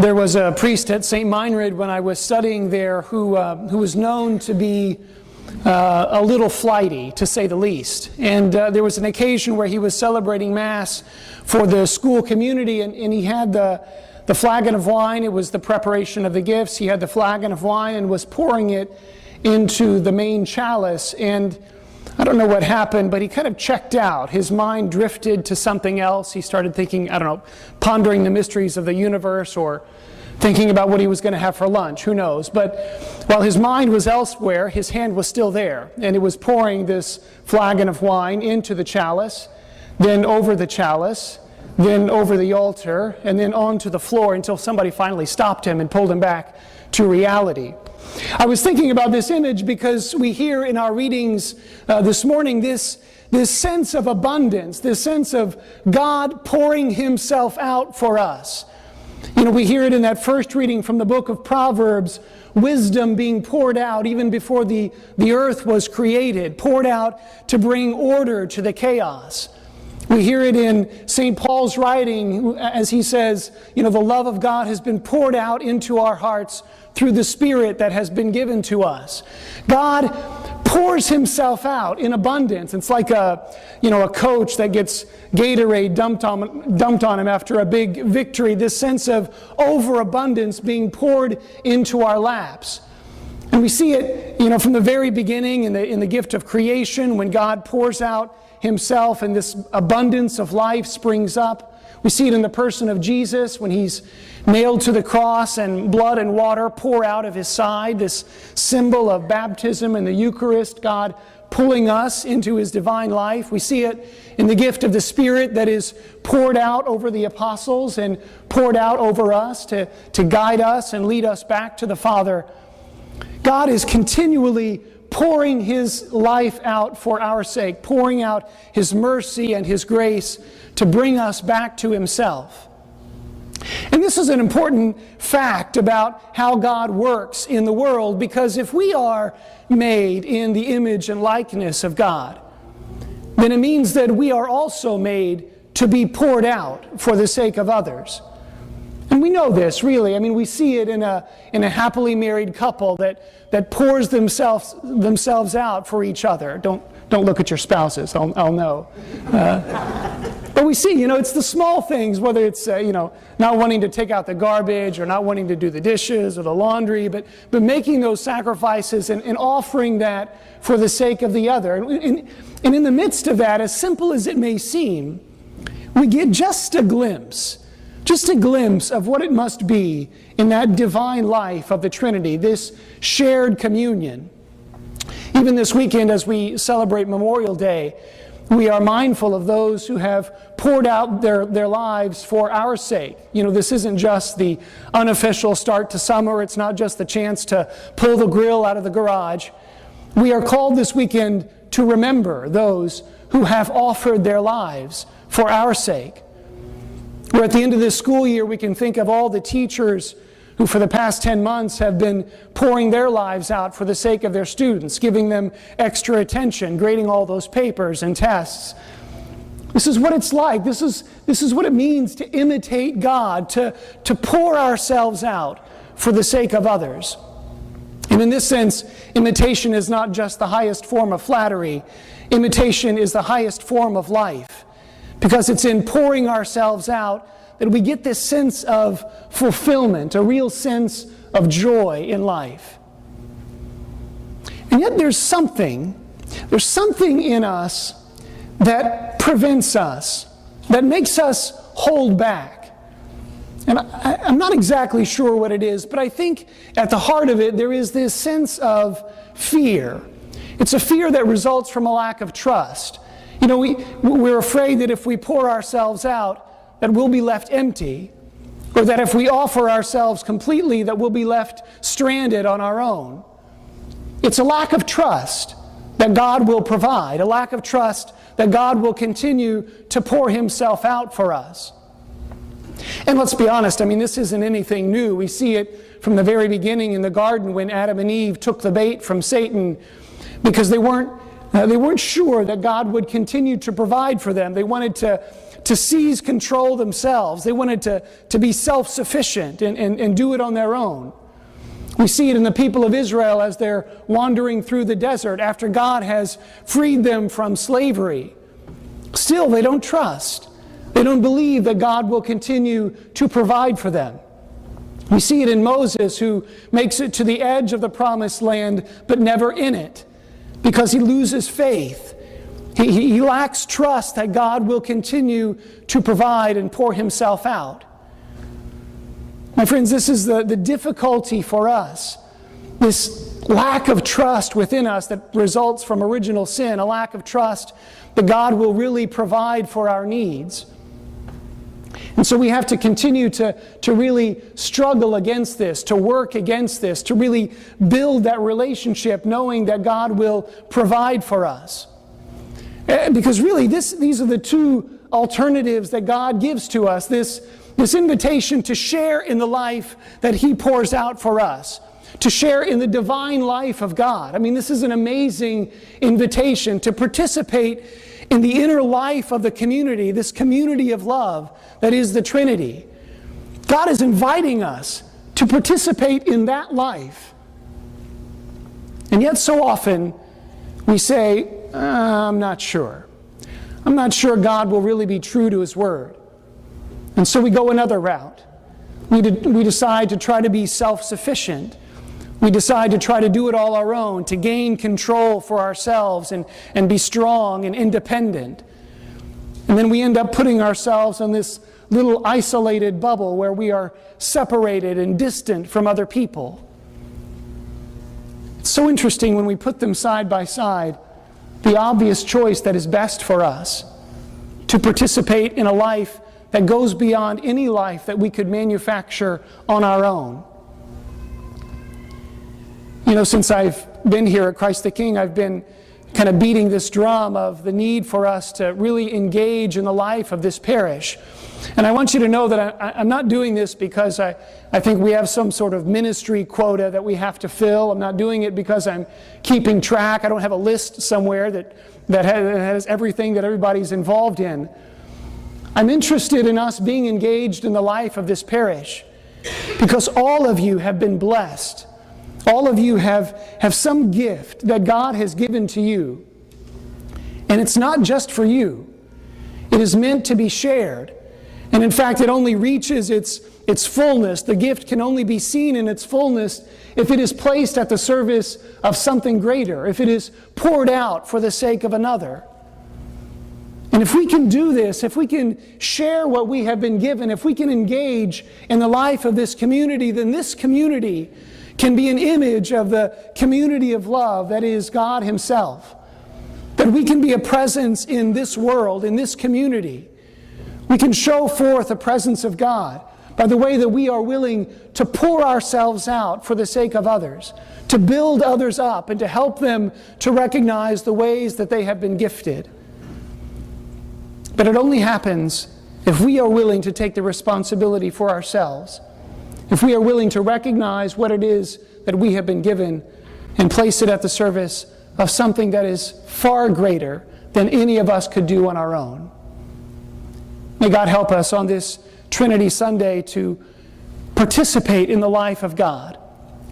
There was a priest at St. Meinrad when I was studying there who was known to be a little flighty, to say the least. And there was an occasion where he was celebrating Mass for the school community, and he had the flagon of wine. It was the preparation of the gifts. He had the flagon of wine and was pouring it into the main chalice. And I don't know what happened, but he kind of checked out. His mind drifted to something else. He started thinking, I don't know, pondering the mysteries of the universe, or thinking about what he was going to have for lunch. Who knows? But while his mind was elsewhere, his hand was still there. And it was pouring this flagon of wine into the chalice, then over the chalice, then over the altar, and then onto the floor until somebody finally stopped him and pulled him back to reality. I was thinking about this image because we hear in our readings this morning this sense of abundance, this sense of God pouring Himself out for us. You know, we hear it in that first reading from the book of Proverbs, wisdom being poured out even before the earth was created, poured out to bring order to the chaos. We hear it in St. Paul's writing as he says, you know, the love of God has been poured out into our hearts through the Spirit that has been given to us. God pours Himself out in abundance. It's like a coach that gets Gatorade dumped on him after a big victory. This sense of overabundance being poured into our laps. And we see it, you know, from the very beginning in the gift of creation, when God pours out Himself and this abundance of life springs up. We see it in the person of Jesus when He's nailed to the cross and blood and water pour out of His side, this symbol of baptism and the Eucharist, God pulling us into His divine life. We see it in the gift of the Spirit that is poured out over the apostles and poured out over us to guide us and lead us back to the Father. God is continually pouring His life out for our sake, pouring out His mercy and His grace to bring us back to Himself. And this is an important fact about how God works in the world, because if we are made in the image and likeness of God, then it means that we are also made to be poured out for the sake of others. And we know this, really. I mean, we see it in a happily married couple that pours themselves out for each other. Don't look at your spouses. I'll know. But we see, you know, it's the small things, whether it's not wanting to take out the garbage or not wanting to do the dishes or the laundry, but making those sacrifices and offering that for the sake of the other. And in the midst of that, as simple as it may seem, we get just a glimpse of what it must be in that divine life of the Trinity, this shared communion. Even this weekend, as we celebrate Memorial Day, we are mindful of those who have poured out their lives for our sake. You know, this isn't just the unofficial start to summer. It's not just the chance to pull the grill out of the garage. We are called this weekend to remember those who have offered their lives for our sake. Where at the end of this school year, we can think of all the teachers who for the past 10 months have been pouring their lives out for the sake of their students, giving them extra attention, grading all those papers and tests. This is what it's like. This is what it means to imitate God, to pour ourselves out for the sake of others. And in this sense, imitation is not just the highest form of flattery. Imitation is the highest form of life. Because it's in pouring ourselves out that we get this sense of fulfillment, a real sense of joy in life. And yet there's something in us that prevents us, that makes us hold back. And I'm not exactly sure what it is, but I think at the heart of it there is this sense of fear. It's a fear that results from a lack of trust. You know, we're afraid that if we pour ourselves out, that we'll be left empty, or that if we offer ourselves completely, that we'll be left stranded on our own. It's a lack of trust that God will provide, a lack of trust that God will continue to pour Himself out for us. And let's be honest, I mean, this isn't anything new. We see it from the very beginning in the garden when Adam and Eve took the bait from Satan because they weren't They weren't sure that God would continue to provide for them. They wanted to seize control themselves. They wanted to be self-sufficient and do it on their own. We see it in the people of Israel as they're wandering through the desert after God has freed them from slavery. Still, they don't trust. They don't believe that God will continue to provide for them. We see it in Moses, who makes it to the edge of the promised land, but never in it, because he loses faith. He lacks trust that God will continue to provide and pour himself out. My friends, this is the difficulty for us. This lack of trust within us that results from original sin, a lack of trust that God will really provide for our needs. And so we have to continue to really struggle against this, to work against this, to really build that relationship knowing that God will provide for us. Because really, these are the two alternatives that God gives to us. This invitation to share in the life that He pours out for us, to share in the divine life of God. I mean, this is an amazing invitation to participate in the inner life of the community, this community of love that is the Trinity. God is inviting us to participate in that life. And yet so often we say, I'm not sure. I'm not sure God will really be true to His Word. And so we go another route. We decide to try to be self-sufficient. We decide to try to do it all our own, to gain control for ourselves and be strong and independent. And then we end up putting ourselves in this little isolated bubble where we are separated and distant from other people. It's so interesting when we put them side by side, the obvious choice that is best for us, to participate in a life that goes beyond any life that we could manufacture on our own. You know, since I've been here at Christ the King, I've been kind of beating this drum of the need for us to really engage in the life of this parish. And I want you to know that I'm not doing this because I think we have some sort of ministry quota that we have to fill. I'm not doing it because I'm keeping track. I don't have a list somewhere that has everything that everybody's involved in. I'm interested in us being engaged in the life of this parish because all of you have been blessed. All of you have some gift that God has given to you. And it's not just for you. It is meant to be shared. And in fact, it only reaches its fullness. The gift can only be seen in its fullness if it is placed at the service of something greater, if it is poured out for the sake of another. And if we can do this, if we can share what we have been given, if we can engage in the life of this community, then this community can be an image of the community of love that is God Himself. That we can be a presence in this world, in this community. We can show forth the presence of God by the way that we are willing to pour ourselves out for the sake of others, to build others up and to help them to recognize the ways that they have been gifted. But it only happens if we are willing to take the responsibility for ourselves, if we are willing to recognize what it is that we have been given and place it at the service of something that is far greater than any of us could do on our own. May God help us on this Trinity Sunday to participate in the life of God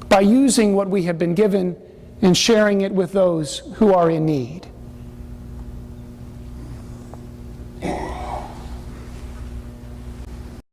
by using what we have been given and sharing it with those who are in need.